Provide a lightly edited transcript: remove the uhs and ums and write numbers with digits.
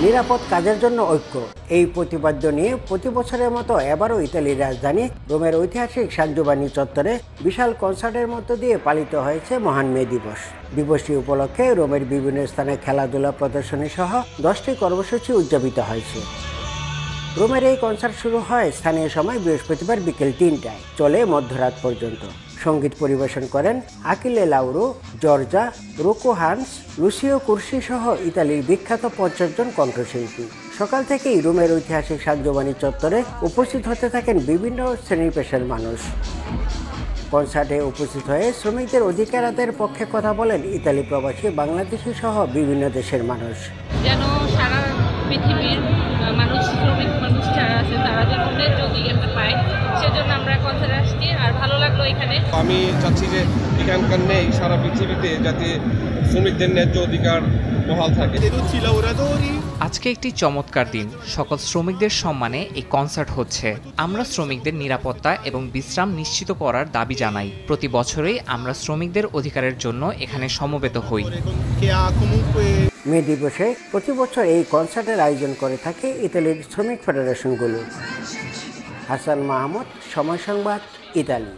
নিরাপদ কাজের জন্য ঐক্য, এই প্রতিপাদ্য নিয়ে প্রতি বছরের মতো এবারও ইতালির রাজধানী রোমের ঐতিহাসিক সান জোভান্নি চত্বরে বিশাল কনসার্টের মধ্য দিয়ে পালিত হয়েছে মহান মে দিবস। দিবসটি উপলক্ষে রোমের বিভিন্ন স্থানে খেলাধুলা প্রদর্শনী সহ 10টি কর্মসূচি উদযাপিত হয়েছে। রোমের এই কনসার্ট শুরু হয় স্থানীয় সময় বৃহস্পতিবার বিকেল 3টায়, চলে মধ্যরাত পর্যন্ত। সঙ্গীত পরিবেশন করেন আকিলে লাউরো, জর্জা, রোকো হান্স, লুসিও কুর্সি সহ ইতালির বিখ্যাত 50 জন কণ্ঠশিল্পী। সকাল থেকেই রোমের ঐতিহাসিক সান জোভান্নি চত্বরে উপস্থিত হতে থাকেন বিভিন্ন শ্রেণী পেশার মানুষ। কনসার্টে উপস্থিত হয়ে শ্রমিকদের অধিকার আদায়ের পক্ষে কথা বলেন ইতালি প্রবাসী, বাংলাদেশি সহ বিভিন্ন দেশের মানুষ। যেন সারা পৃথিবীর মানুষ, শ্রমিক মানুষ যারা আছে তারা যেন ন্যায্য অধিকারটা পায়, সেজন্য আমরা কনসার্টে আসছি। আর ভালো লাগলো এখানে। আমি চাচ্ছি যে এখানকার নেই সারা পৃথিবীতে যাতে শ্রমিকদের ন্যায্য অধিকার বহাল থাকে। আজকে একটি চমৎকার দিন। সকল শ্রমিকদের সম্মানে এই কনসার্ট হচ্ছে। আমরা শ্রমিকদের নিরাপত্তা এবং বিশ্রাম নিশ্চিত করার দাবি জানাই। প্রতি বছরই আমরা শ্রমিকদের অধিকারের জন্য এখানে সমবেত হই। মে দিবসে প্রতি বছর এই কনসার্টের আয়োজন করে থাকে ইতালির শ্রমিক ফেডারেশনগুলো। হাসান মাহমুদ, সময় সংবাদ, ইতালি।